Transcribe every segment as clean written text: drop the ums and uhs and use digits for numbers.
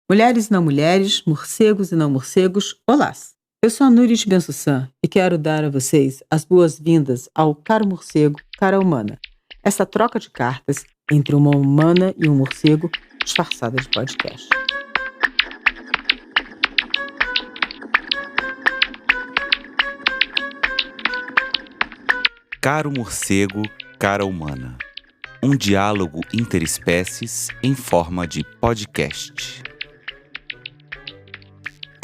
Mulheres e não mulheres, morcegos e não morcegos, olá! Eu sou a Núria de Ben-Susan e quero dar a vocês as boas-vindas ao Caro Morcego, Cara Humana. Essa troca de cartas entre uma humana e um morcego disfarçada de podcast. Caro Morcego, Cara Humana. Um diálogo interespécies em forma de podcast.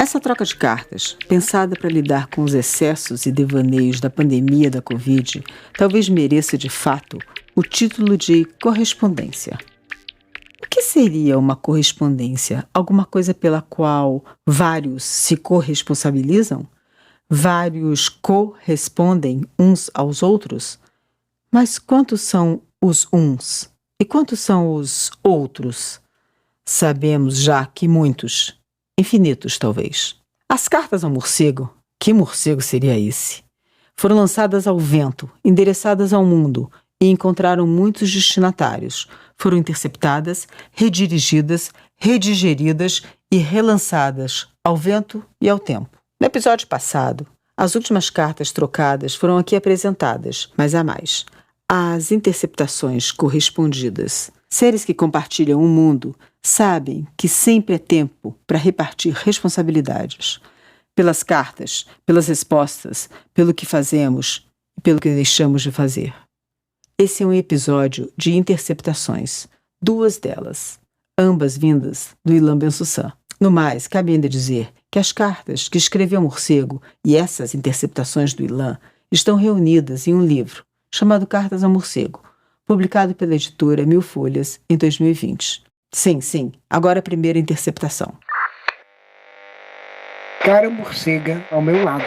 Essa troca de cartas, pensada para lidar com os excessos e devaneios da pandemia da Covid, talvez mereça de fato o título de correspondência. O que seria uma correspondência? Alguma coisa pela qual vários se corresponsabilizam? Vários correspondem uns aos outros? Mas quantos são os uns? E quantos são os outros? Sabemos já que muitos. Infinitos, talvez. As cartas ao morcego, que morcego seria esse? Foram lançadas ao vento, endereçadas ao mundo e encontraram muitos destinatários. Foram interceptadas, redirigidas, redigeridas e relançadas ao vento e ao tempo. No episódio passado, as últimas cartas trocadas foram aqui apresentadas, mas há mais. As interceptações correspondidas. Seres que compartilham o mundo sabem que sempre é tempo para repartir responsabilidades. Pelas cartas, pelas respostas, pelo que fazemos e pelo que deixamos de fazer. Esse é um episódio de interceptações, duas delas, ambas vindas do Ilan Ben-Susan. No mais, cabe ainda dizer que as cartas que escreveu o morcego e essas interceptações do Ilan estão reunidas em um livro chamado Cartas ao Morcego, publicado pela editora Mil Folhas em 2020. Sim, agora a primeira interceptação. Cara morcega ao meu lado.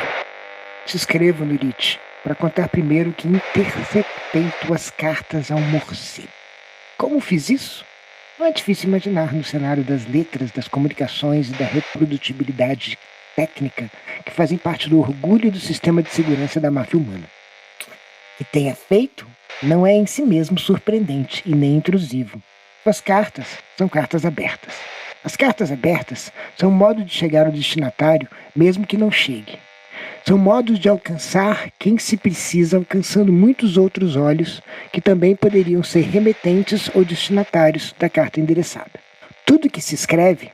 Te escrevo, Nurite, para contar primeiro que interceptei tuas cartas ao morcego. Como fiz isso? Não é difícil imaginar no cenário das letras, das comunicações e da reprodutibilidade técnica que fazem parte do orgulho do sistema de segurança da máfia humana. Que tenha feito não é em si mesmo surpreendente e nem intrusivo. As cartas são cartas abertas. As cartas abertas são um modo de chegar ao destinatário, mesmo que não chegue. São modos de alcançar quem se precisa, alcançando muitos outros olhos que também poderiam ser remetentes ou destinatários da carta endereçada. Tudo que se escreve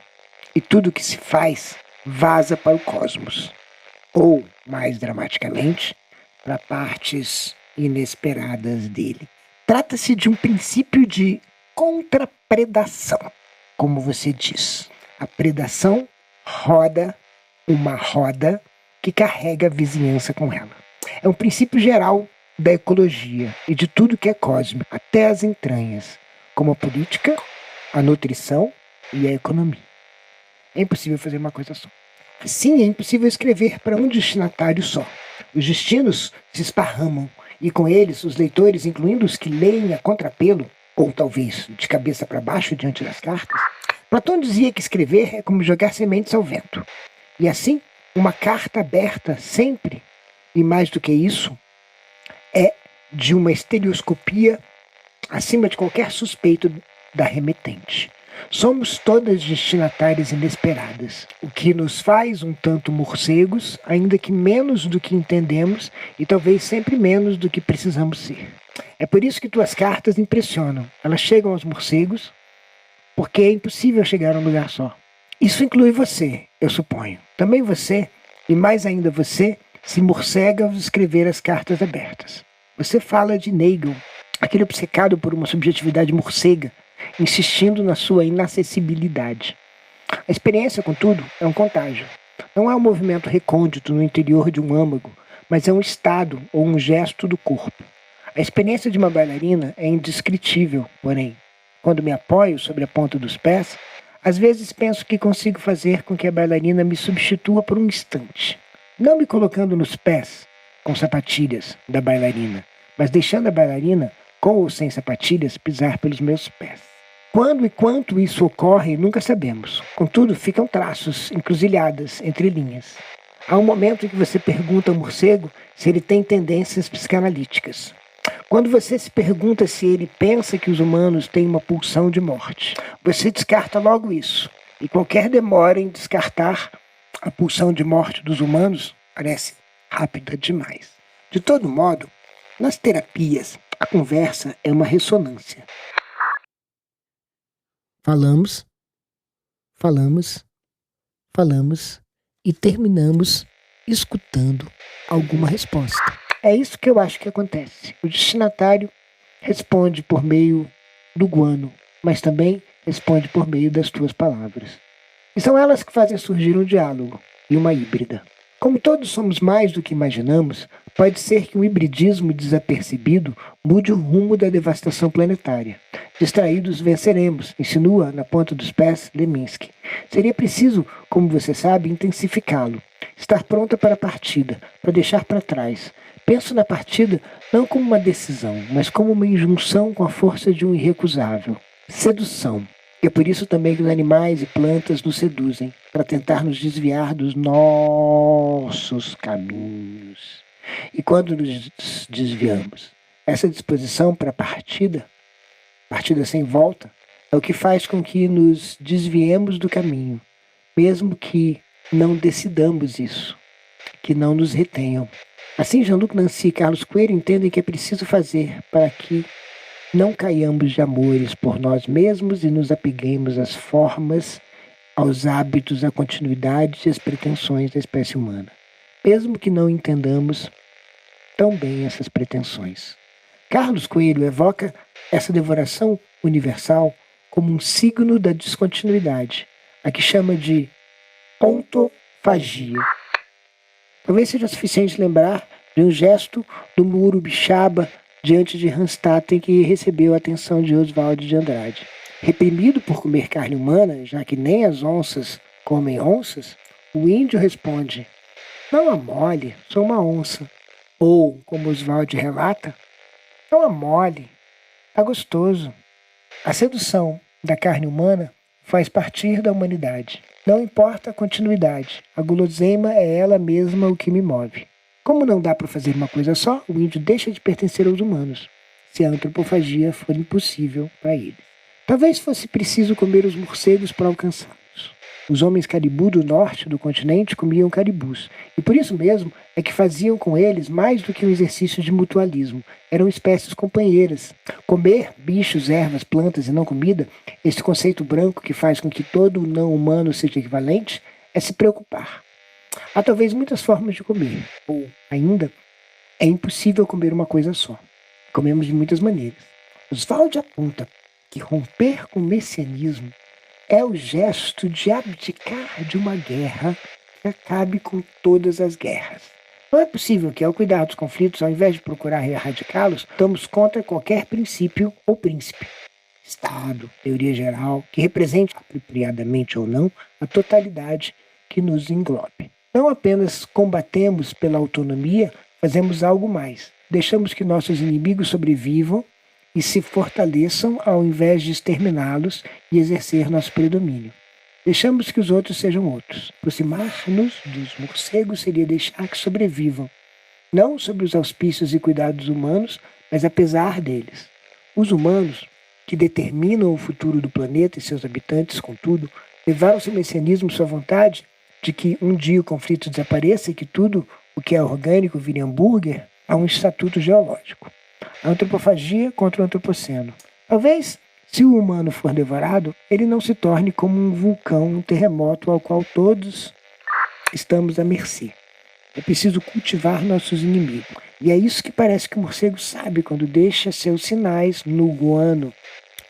e tudo que se faz vaza para o cosmos. Ou, mais dramaticamente, para partes inesperadas dele. Trata-se de um princípio de contrapredação, como você diz. A predação roda uma roda que carrega a vizinhança com ela. É um princípio geral da ecologia e de tudo que é cósmico, até as entranhas, como a política, a nutrição e a economia. É impossível fazer uma coisa só. Sim, é impossível escrever para um destinatário só. Os destinos se esparramam e com eles os leitores, incluindo os que leem a contrapelo, ou talvez de cabeça para baixo diante das cartas. Platão dizia que escrever é como jogar sementes ao vento. E assim, uma carta aberta sempre, e mais do que isso, é de uma estereoscopia acima de qualquer suspeito da remetente. Somos todas destinatárias inesperadas, o que nos faz um tanto morcegos, ainda que menos do que entendemos e talvez sempre menos do que precisamos ser. É por isso que tuas cartas impressionam. Elas chegam aos morcegos porque é impossível chegar a um lugar só. Isso inclui você, eu suponho. Também você, e mais ainda você, se morcega ao escrever as cartas abertas. Você fala de Nagel, aquele obcecado por uma subjetividade morcega, insistindo na sua inacessibilidade. A experiência, contudo, é um contágio. Não é um movimento recôndito no interior de um âmago, mas é um estado ou um gesto do corpo. A experiência de uma bailarina é indescritível, porém, quando me apoio sobre a ponta dos pés, às vezes penso que consigo fazer com que a bailarina me substitua por um instante. Não me colocando nos pés, com sapatilhas, da bailarina, mas deixando a bailarina, com ou sem sapatilhas, pisar pelos meus pés. Quando e quanto isso ocorre, nunca sabemos. Contudo, ficam traços, encruzilhadas, entre linhas. Há um momento em que você pergunta ao morcego se ele tem tendências psicanalíticas. Quando você se pergunta se ele pensa que os humanos têm uma pulsão de morte, você descarta logo isso e qualquer demora em descartar a pulsão de morte dos humanos parece rápida demais. De todo modo, nas terapias, a conversa é uma ressonância. Falamos e terminamos escutando alguma resposta. É isso que eu acho que acontece. O destinatário responde por meio do guano, mas também responde por meio das tuas palavras. E são elas que fazem surgir um diálogo e uma híbrida. Como todos somos mais do que imaginamos, pode ser que um hibridismo desapercebido mude o rumo da devastação planetária. Distraídos venceremos, insinua na ponta dos pés Leminski. Seria preciso, como você sabe, intensificá-lo. Estar pronta para a partida, para deixar para trás. Penso na partida não como uma decisão, mas como uma injunção com a força de um irrecusável. Sedução. E é por isso também que os animais e plantas nos seduzem, para tentar nos desviar dos nossos caminhos. E quando nos desviamos, essa disposição para a partida sem volta, é o que faz com que nos desviemos do caminho, mesmo que não decidamos isso, que não nos retenham. Assim, Jean-Luc Nancy e Carlos Coelho entendem que é preciso fazer para que não caiamos de amores por nós mesmos e nos apeguemos às formas, aos hábitos, à continuidade e às pretensões da espécie humana, mesmo que não entendamos tão bem essas pretensões. Carlos Coelho evoca essa devoração universal como um signo da descontinuidade, a que chama de ontofagia. Talvez seja suficiente lembrar de um gesto do Muro Bixaba diante de Ranstatten que recebeu a atenção de Oswald de Andrade. Reprimido por comer carne humana, já que nem as onças comem onças, o índio responde: "Não amole, sou uma onça." Ou, como Oswald relata, "Não amole, tá gostoso." A sedução da carne humana faz partir da humanidade. Não importa a continuidade, a guloseima é ela mesma o que me move. Como não dá para fazer uma coisa só, o índio deixa de pertencer aos humanos, se a antropofagia for impossível para ele. Talvez fosse preciso comer os morcegos para alcançá-los. Os homens caribu do norte do continente comiam caribus, e por isso mesmo é que faziam com eles mais do que um exercício de mutualismo. Eram espécies companheiras. Comer bichos, ervas, plantas e não comida, esse conceito branco que faz com que todo o não humano seja equivalente, é se preocupar. Há talvez muitas formas de comer, ou ainda, é impossível comer uma coisa só. Comemos de muitas maneiras. Oswald aponta que romper com o messianismo é o gesto de abdicar de uma guerra que acabe com todas as guerras. Não é possível que, ao cuidar dos conflitos, ao invés de procurar erradicá-los, estamos contra qualquer princípio ou príncipe, Estado, teoria geral, que represente, apropriadamente ou não, a totalidade que nos englobe. Não apenas combatemos pela autonomia, fazemos algo mais. Deixamos que nossos inimigos sobrevivam e se fortaleçam ao invés de exterminá-los e exercer nosso predomínio. Deixamos que os outros sejam outros. Aproximar-nos dos morcegos seria deixar que sobrevivam, não sob os auspícios e cuidados humanos, mas apesar deles. Os humanos, que determinam o futuro do planeta e seus habitantes, contudo, levaram seu messianismo sua vontade de que um dia o conflito desapareça e que tudo o que é orgânico vire hambúrguer a um estatuto geológico. A antropofagia contra o antropoceno. Talvez, se o humano for devorado, ele não se torne como um vulcão, um terremoto ao qual todos estamos à mercê. É preciso cultivar nossos inimigos. E é isso que parece que o morcego sabe quando deixa seus sinais no guano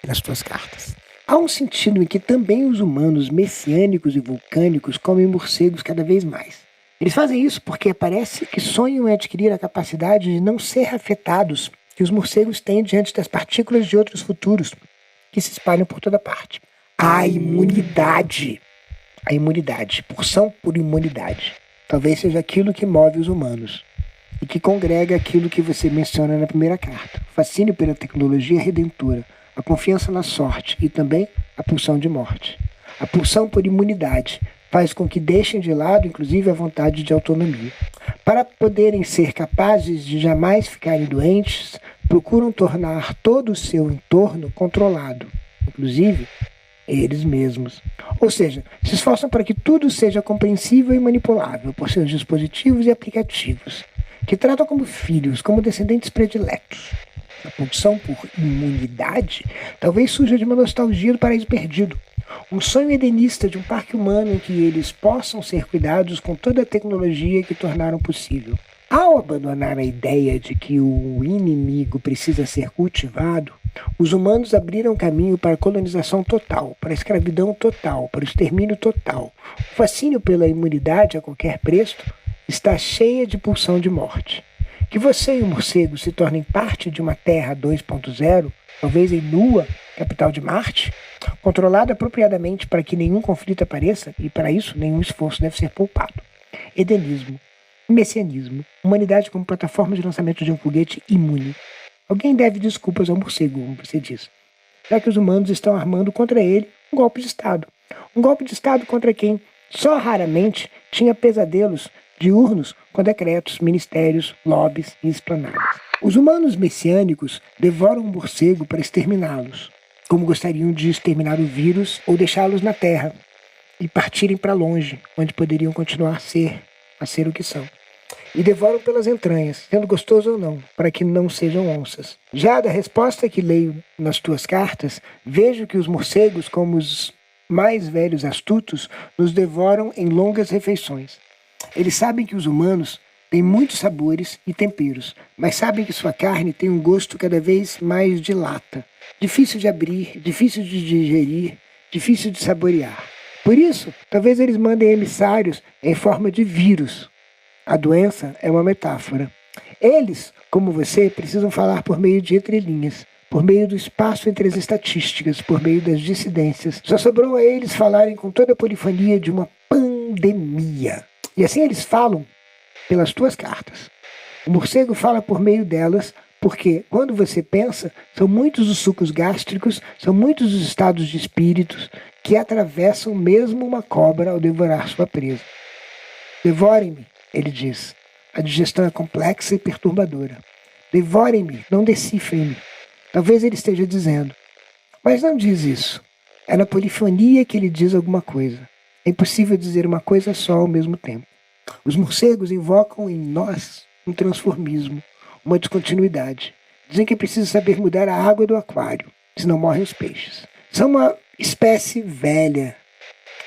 nas suas cartas. Há um sentido em que também os humanos messiânicos e vulcânicos comem morcegos cada vez mais. Eles fazem isso porque parece que sonham em adquirir a capacidade de não ser afetados que os morcegos têm diante das partículas de outros futuros que se espalham por toda parte. A imunidade. A imunidade. Porção por imunidade. Talvez seja aquilo que move os humanos e que congrega aquilo que você menciona na primeira carta. O fascínio pela tecnologia redentora, a confiança na sorte e também a pulsão de morte. A pulsão por imunidade faz com que deixem de lado, inclusive, a vontade de autonomia. Para poderem ser capazes de jamais ficarem doentes, procuram tornar todo o seu entorno controlado, inclusive Eles mesmos. Ou seja, se esforçam para que tudo seja compreensível e manipulável por seus dispositivos e aplicativos, que tratam como filhos, como descendentes prediletos. A pulsão por imunidade talvez surja de uma nostalgia do paraíso perdido, um sonho edenista de um parque humano em que eles possam ser cuidados com toda a tecnologia que tornaram possível. Ao abandonar a ideia de que o inimigo precisa ser cultivado, os humanos abriram caminho para a colonização total, para a escravidão total, para o extermínio total. O fascínio pela imunidade a qualquer preço está cheia de pulsão de morte. Que você e o morcego se tornem parte de uma Terra 2.0, talvez em Lua, capital de Marte, controlada apropriadamente para que nenhum conflito apareça, e para isso nenhum esforço deve ser poupado. Edenismo, messianismo, humanidade como plataforma de lançamento de um foguete imune. Alguém deve desculpas ao morcego, como você diz, já que os humanos estão armando contra ele um golpe de Estado. Um golpe de Estado contra quem só raramente tinha pesadelos diurnos com decretos, ministérios, lobbies e esplanadas. Os humanos messiânicos devoram o morcego para exterminá-los, como gostariam de exterminar o vírus ou deixá-los na Terra e partirem para longe, onde poderiam continuar a ser o que são. E devoram pelas entranhas, sendo gostoso ou não, para que não sejam onças. Já da resposta que leio nas tuas cartas, vejo que os morcegos, como os mais velhos astutos, nos devoram em longas refeições. Eles sabem que os humanos têm muitos sabores e temperos, mas sabem que sua carne tem um gosto cada vez mais de lata, difícil de abrir, difícil de digerir, difícil de saborear. Por isso, talvez eles mandem emissários em forma de vírus. A doença é uma metáfora. Eles, como você, precisam falar por meio de entrelinhas, por meio do espaço entre as estatísticas, por meio das dissidências. Só sobrou a eles falarem com toda a polifonia de uma pandemia. E assim eles falam pelas tuas cartas. O morcego fala por meio delas, porque, quando você pensa, são muitos os sucos gástricos, são muitos os estados de espíritos que atravessam mesmo uma cobra ao devorar sua presa. Devorem-me, ele diz. A digestão é complexa e perturbadora. Devorem-me, não decifrem-me. Talvez ele esteja dizendo, mas não diz isso. É na polifonia que ele diz alguma coisa. É impossível dizer uma coisa só ao mesmo tempo. Os morcegos invocam em nós um transformismo, uma descontinuidade. Dizem que é preciso saber mudar a água do aquário, senão morrem os peixes. São uma espécie velha.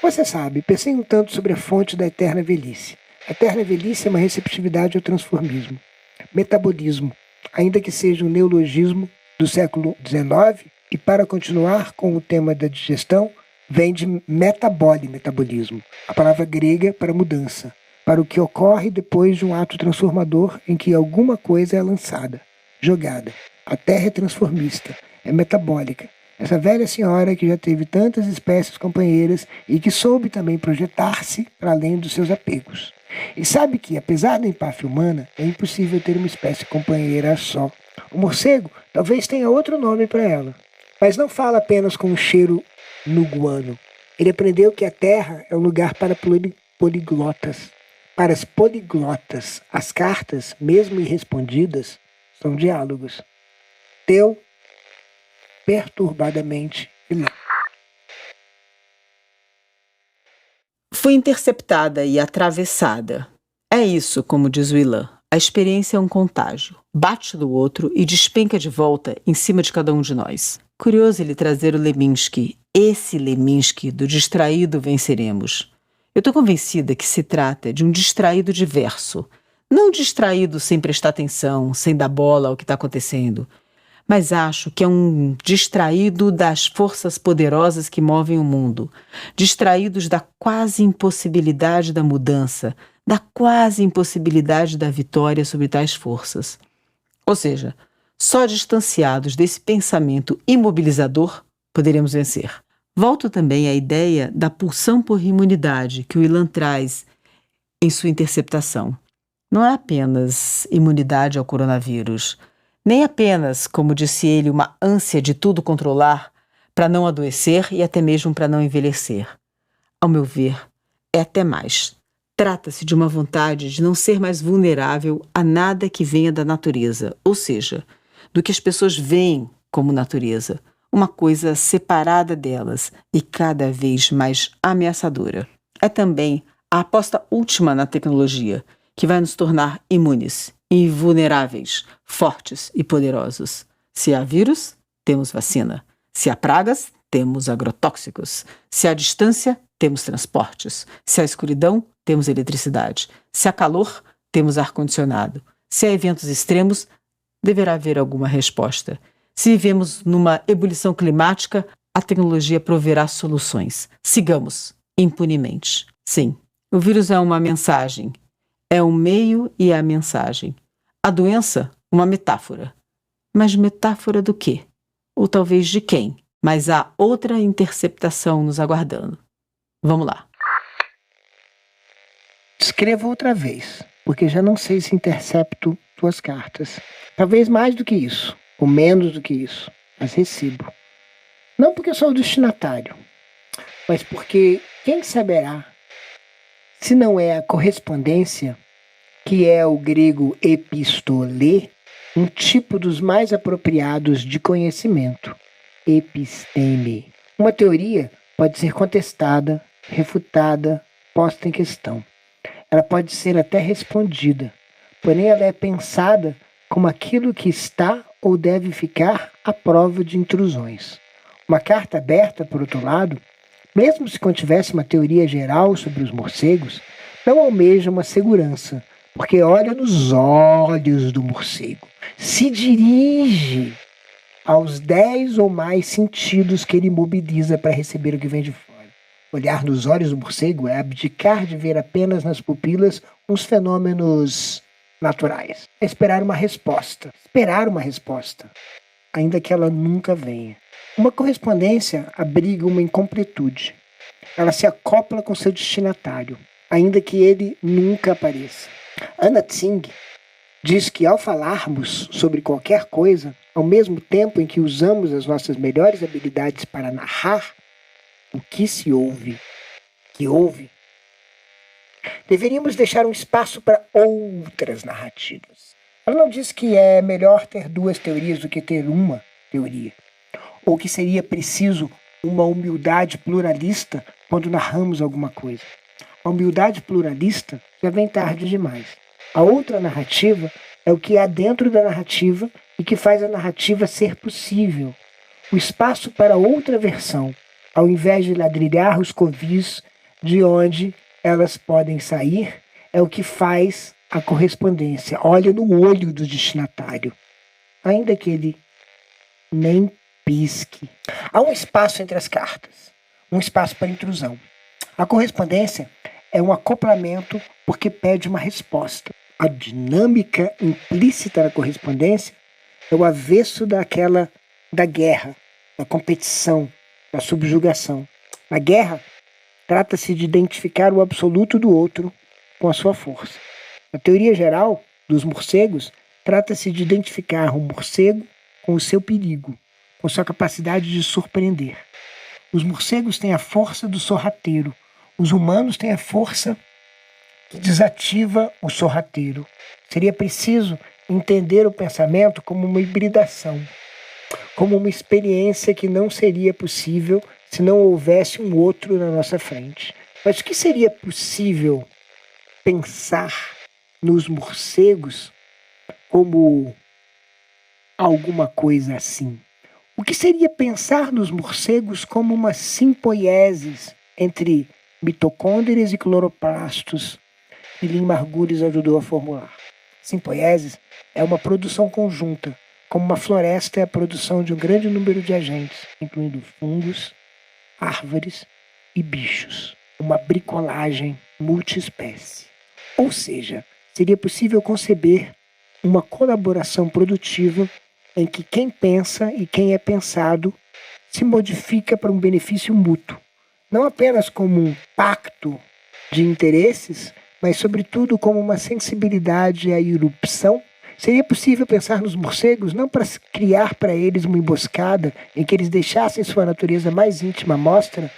Você sabe, pensei um tanto sobre a fonte da eterna velhice. A eterna velhice é uma receptividade ao transformismo. Metabolismo, ainda que seja um neologismo do século XIX, e para continuar com o tema da digestão, vem de metabolismo, a palavra grega para mudança, para o que ocorre depois de um ato transformador em que alguma coisa é lançada, jogada. A Terra é transformista, é metabólica. Essa velha senhora que já teve tantas espécies companheiras e que soube também projetar-se para além dos seus apegos. E sabe que, apesar da empáfia humana, é impossível ter uma espécie companheira só. O morcego talvez tenha outro nome para ela, mas não fala apenas com um cheiro no guano. Ele aprendeu que a Terra é um lugar para poliglotas. Para as poliglotas, as cartas, mesmo irrespondidas, são diálogos. Teu, perturbadamente, Ilã. Fui interceptada e atravessada. É isso, como diz o Ilan. A experiência é um contágio. Bate do outro e despenca de volta em cima de cada um de nós. Curioso ele trazer o Leminski. Esse Leminski do distraído venceremos. Eu estou convencida que se trata de um distraído diverso. Não distraído sem prestar atenção, sem dar bola ao que está acontecendo. Mas acho que é um distraído das forças poderosas que movem o mundo. Distraídos da quase impossibilidade da mudança, da quase impossibilidade da vitória sobre tais forças. Ou seja, só distanciados desse pensamento imobilizador poderemos vencer. Volto também à ideia da pulsão por imunidade que o Ilan traz em sua interceptação. Não é apenas imunidade ao coronavírus, nem apenas, como disse ele, uma ânsia de tudo controlar para não adoecer e até mesmo para não envelhecer. Ao meu ver, é até mais. Trata-se de uma vontade de não ser mais vulnerável a nada que venha da natureza, ou seja, do que as pessoas veem como natureza. uma coisa separada delas e cada vez mais ameaçadora. É também a aposta última na tecnologia, que vai nos tornar imunes, invulneráveis, fortes e poderosos. Se há vírus, temos vacina. Se há pragas, temos agrotóxicos. Se há distância, temos transportes. Se há escuridão, temos eletricidade. Se há calor, temos ar-condicionado. Se há eventos extremos, deverá haver alguma resposta. Se vivemos numa ebulição climática, a tecnologia proverá soluções. Sigamos impunemente. Sim, o vírus é uma mensagem. É o meio e a mensagem. A doença, uma metáfora. Mas metáfora do quê? Ou talvez de quem? Mas há outra interceptação nos aguardando. Vamos lá. Escreva outra vez, porque já não sei se intercepto tuas cartas. Talvez mais do que isso, ou menos do que isso, mas recebo. Não porque sou o destinatário, mas porque quem saberá se não é a correspondência, que é o grego epistolê, um tipo dos mais apropriados de conhecimento, episteme. Uma teoria pode ser contestada, refutada, posta em questão. Ela pode ser até respondida, porém ela é pensada como aquilo que está ou deve ficar à prova de intrusões. Uma carta aberta, por outro lado, mesmo se contivesse uma teoria geral sobre os morcegos, não almeja uma segurança, porque olha nos olhos do morcego, se dirige aos 10 ou mais sentidos que ele mobiliza para receber o que vem de fora. Olhar nos olhos do morcego é abdicar de ver apenas nas pupilas uns fenômenos naturais. É esperar uma resposta, ainda que ela nunca venha. Uma correspondência abriga uma incompletude. Ela se acopla com seu destinatário, ainda que ele nunca apareça. Anna Tsing diz que ao falarmos sobre qualquer coisa, ao mesmo tempo em que usamos as nossas melhores habilidades para narrar o que se ouve, deveríamos deixar um espaço para outras narrativas. Ela não diz que é melhor ter 2 teorias do que ter uma teoria, ou que seria preciso uma humildade pluralista quando narramos alguma coisa. A humildade pluralista já vem tarde demais. A outra narrativa é o que há dentro da narrativa e que faz a narrativa ser possível. O espaço para outra versão, ao invés de ladrilhar os covis de onde elas podem sair, é o que faz a correspondência. Olha no olho do destinatário, ainda que ele nem pisque. Há um espaço entre as cartas, um espaço para intrusão. A correspondência é um acoplamento porque pede uma resposta. A dinâmica implícita na correspondência é o avesso da guerra, da competição, da subjugação. Na guerra, trata-se de identificar o absoluto do outro com a sua força. Na teoria geral dos morcegos, trata-se de identificar o morcego com o seu perigo, com sua capacidade de surpreender. Os morcegos têm a força do sorrateiro. Os humanos têm a força que desativa o sorrateiro. Seria preciso entender o pensamento como uma hibridação, como uma experiência que não seria possível se não houvesse um outro na nossa frente. Mas o que seria possível pensar nos morcegos como alguma coisa assim? O que seria pensar nos morcegos como uma simpoiesis entre mitocôndrias e cloroplastos, que Lynn Margulis ajudou a formular? Simpoiesis é uma produção conjunta, como uma floresta é a produção de um grande número de agentes, incluindo fungos, árvores e bichos. Uma bricolagem multiespécie. Ou seja, seria possível conceber uma colaboração produtiva em que quem pensa e quem é pensado se modifica para um benefício mútuo, não apenas como um pacto de interesses, mas sobretudo como uma sensibilidade à irrupção. Seria possível pensar nos morcegos não para criar para eles uma emboscada em que eles deixassem sua natureza mais íntima à mostra,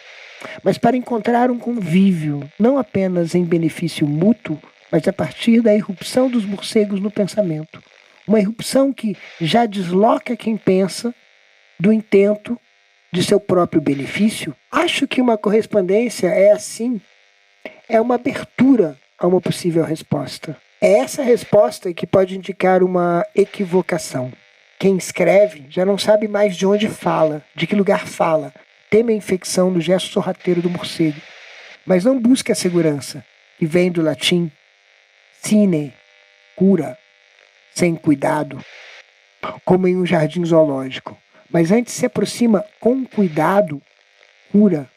mas para encontrar um convívio, não apenas em benefício mútuo, mas a partir da irrupção dos morcegos no pensamento. Uma irrupção que já desloca quem pensa do intento de seu próprio benefício? Acho que uma correspondência é assim, é uma abertura a uma possível resposta. É essa resposta que pode indicar uma equivocação. Quem escreve já não sabe mais de onde fala, de que lugar fala, teme a infecção no gesto sorrateiro do morcego, mas não busca a segurança, que vem do latim sine, cura, sem cuidado, como em um jardim zoológico. Mas antes se aproxima com cuidado, cura,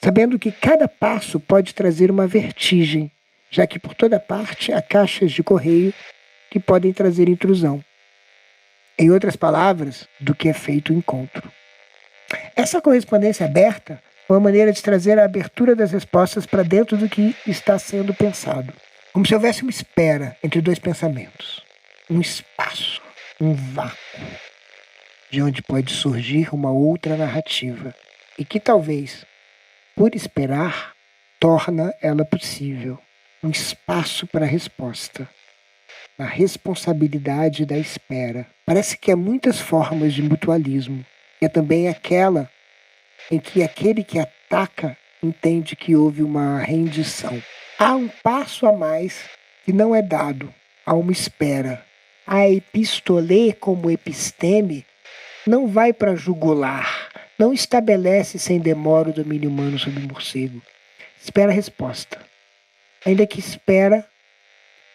sabendo que cada passo pode trazer uma vertigem, já que por toda parte há caixas de correio que podem trazer intrusão. Em outras palavras, do que é feito o encontro. Essa correspondência aberta é uma maneira de trazer a abertura das respostas para dentro do que está sendo pensado. Como se houvesse uma espera entre dois pensamentos. Um espaço, um vácuo, de onde pode surgir uma outra narrativa. E que talvez, por esperar, torna ela possível. Um espaço para a resposta. A responsabilidade da espera. Parece que há muitas formas de mutualismo. E é também aquela em que aquele que ataca entende que houve uma rendição. Há um passo a mais que não é dado. Há uma espera. A epistolê como episteme não vai para jugular. Não estabelece sem demora o domínio humano sobre o morcego. Espera a resposta. Ainda que espera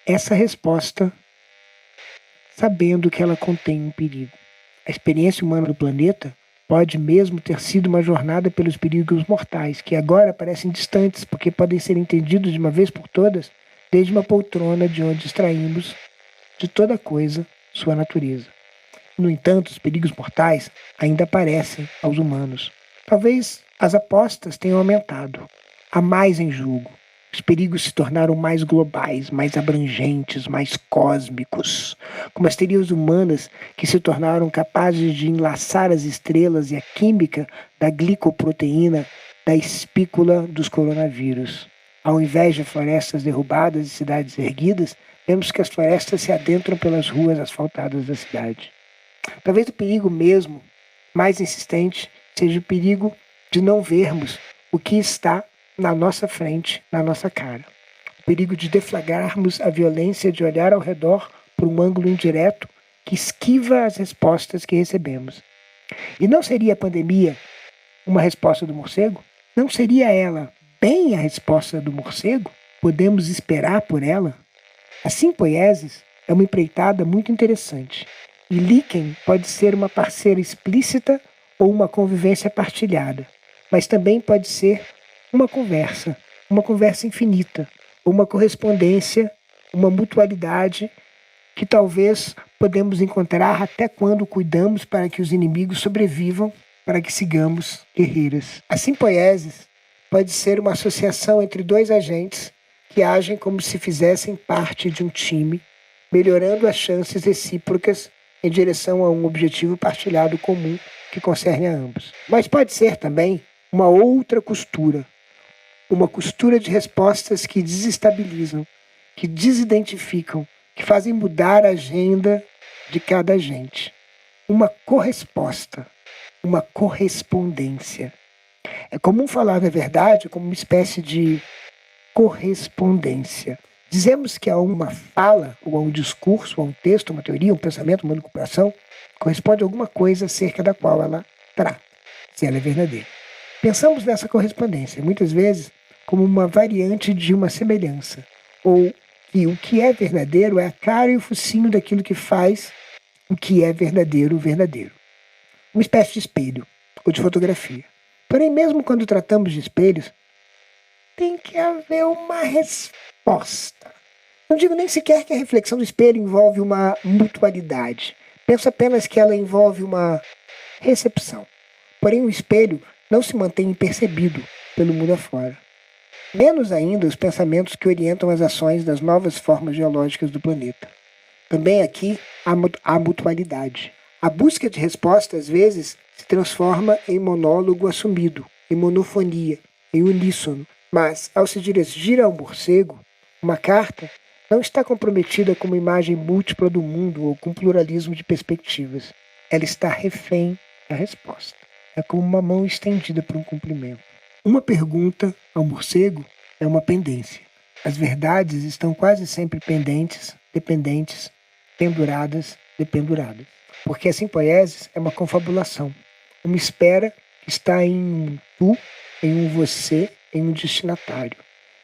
essa resposta, sabendo que ela contém um perigo. A experiência humana do planeta pode mesmo ter sido uma jornada pelos perigos mortais, que agora parecem distantes, porque podem ser entendidos de uma vez por todas, desde uma poltrona de onde extraímos de toda coisa sua natureza. No entanto, os perigos mortais ainda aparecem aos humanos. Talvez as apostas tenham aumentado. Há mais em jogo. Os perigos se tornaram mais globais, mais abrangentes, mais cósmicos, como as teorias humanas que se tornaram capazes de enlaçar as estrelas e a química da glicoproteína da espícula dos coronavírus. Ao invés de florestas derrubadas e cidades erguidas, vemos que as florestas se adentram pelas ruas asfaltadas da cidade. Talvez o perigo mesmo, mais insistente, seja o perigo de não vermos o que está na nossa frente, na nossa cara. O perigo de deflagrarmos a violência de olhar ao redor por um ângulo indireto que esquiva as respostas que recebemos. E não seria a pandemia uma resposta do morcego? Não seria ela bem a resposta do morcego? Podemos esperar por ela? A simpoiesis é uma empreitada muito interessante. E líquen pode ser uma parceira explícita ou uma convivência partilhada, mas também pode ser uma conversa infinita, uma correspondência, uma mutualidade que talvez podemos encontrar até quando cuidamos para que os inimigos sobrevivam, para que sigamos guerreiras. A simpoiesis pode ser uma associação entre dois agentes que agem como se fizessem parte de um time, melhorando as chances recíprocas em direção a um objetivo partilhado comum que concerne a ambos. Mas pode ser também uma outra costura, uma costura de respostas que desestabilizam, que desidentificam, que fazem mudar a agenda de cada agente. Uma corresposta, uma correspondência. É comum falar da verdade como uma espécie de correspondência. Dizemos que a uma fala, ou a um discurso, ou a um texto, uma teoria, um pensamento, uma elucubração, corresponde a alguma coisa acerca da qual ela trata, se ela é verdadeira. Pensamos nessa correspondência, muitas vezes, como uma variante de uma semelhança, ou que o que é verdadeiro é a cara e o focinho daquilo que faz o que é verdadeiro, verdadeiro. Uma espécie de espelho, ou de fotografia. Porém, mesmo quando tratamos de espelhos, tem que haver uma resposta. Não digo nem sequer que a reflexão do espelho envolve uma mutualidade. Penso apenas que ela envolve uma recepção. Porém, o espelho não se mantém impercebido pelo mundo afora. Menos ainda os pensamentos que orientam as ações das novas formas geológicas do planeta. Também aqui há mutualidade. A busca de resposta, às vezes, se transforma em monólogo assumido, em monofonia, em uníssono. Mas, ao se dirigir ao morcego, uma carta não está comprometida com uma imagem múltipla do mundo ou com pluralismo de perspectivas. Ela está refém da resposta. é como uma mão estendida para um cumprimento. Uma pergunta ao morcego é uma pendência. As verdades estão quase sempre pendentes, dependentes, penduradas, dependuradas. Porque a simpoiesis é uma confabulação, uma espera que está em um tu, em um você, em um destinatário.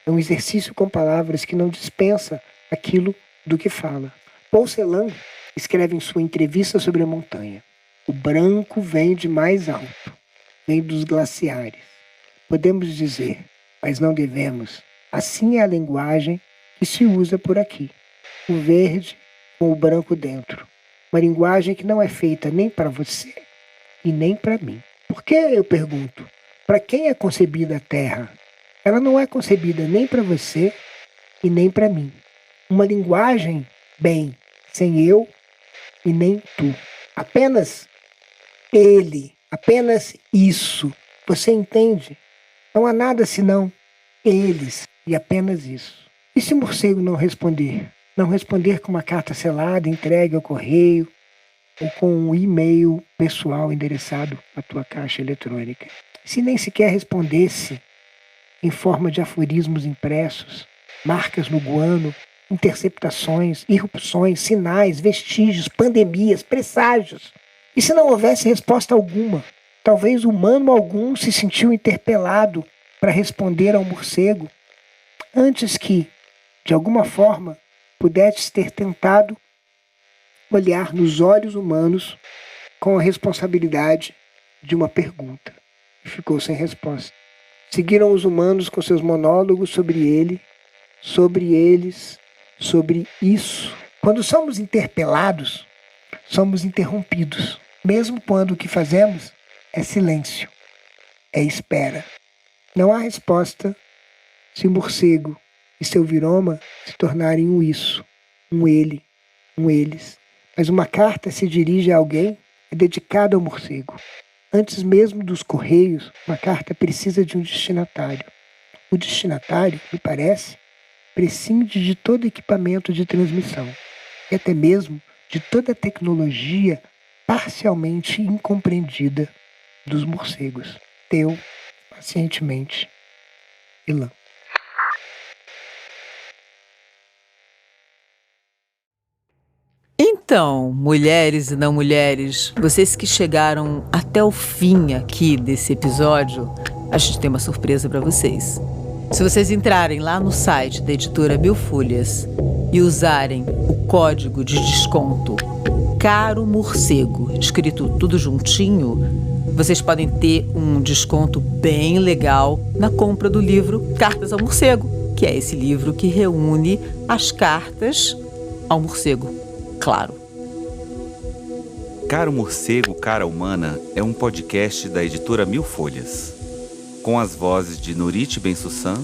É um exercício com palavras que não dispensa aquilo do que fala. Paul Celan escreve em sua entrevista sobre a montanha: o branco vem de mais alto, vem dos glaciares. Podemos dizer, mas não devemos. Assim é a linguagem que se usa por aqui. O verde com o branco dentro. Uma linguagem que não é feita nem para você e nem para mim. Por que, eu pergunto, para quem é concebida a Terra? Ela não é concebida nem para você e nem para mim. Uma linguagem, bem, sem eu e nem tu. Apenas ele, apenas isso. Você entende? Não há nada senão eles e apenas isso. E se o morcego não responder? Não responder com uma carta selada entregue ao correio ou com um e-mail pessoal endereçado à tua caixa eletrônica? Se nem sequer respondesse em forma de aforismos impressos, marcas no guano, interceptações, irrupções, sinais, vestígios, pandemias, presságios? E se não houvesse resposta alguma? Talvez humano algum se sentiu interpelado para responder ao morcego, antes que, de alguma forma, pudesses ter tentado olhar nos olhos humanos com a responsabilidade de uma pergunta. E ficou sem resposta. Seguiram os humanos com seus monólogos sobre ele, sobre eles, sobre isso. Quando somos interpelados, somos interrompidos, mesmo quando o que fazemos é silêncio, é espera. Não há resposta se o morcego e seu viroma se tornarem um isso, um ele, um eles. Mas uma carta se dirige a alguém, é dedicada ao morcego. Antes mesmo dos correios, uma carta precisa de um destinatário. O destinatário, me parece, prescinde de todo equipamento de transmissão e até mesmo de toda a tecnologia parcialmente incompreendida dos morcegos. Teu, pacientemente, Ilan. Então, mulheres e não mulheres, vocês que chegaram até o fim aqui desse episódio, a gente tem uma surpresa para vocês. Se vocês entrarem lá no site da editora Mil Folhas e usarem o código de desconto Caro Morcego, escrito tudo juntinho, vocês podem ter um desconto bem legal na compra do livro Cartas ao Morcego, que é esse livro que reúne as cartas ao morcego, claro. Caro Morcego, Cara Humana é um podcast da editora Mil Folhas, com as vozes de Nurit Ben-Sussan,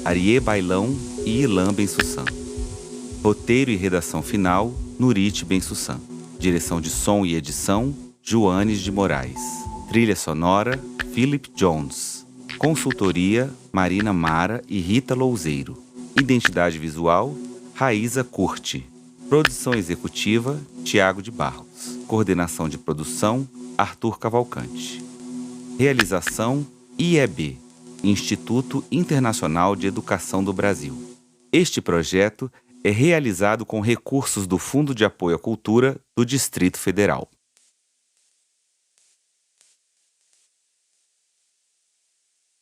Ariê Bailão e Ilan Ben-Sussan. Roteiro e redação final, Nurit Ben-Sussan. Direção de som e edição, Joanes de Moraes. Trilha sonora, Philip Jones. Consultoria, Marina Mara e Rita Louzeiro. Identidade visual, Raíza Curti. Produção executiva, Tiago de Barros. Coordenação de produção, Arthur Cavalcante. Realização, IEB, Instituto Internacional de Educação do Brasil. Este projeto é realizado com recursos do Fundo de Apoio à Cultura do Distrito Federal.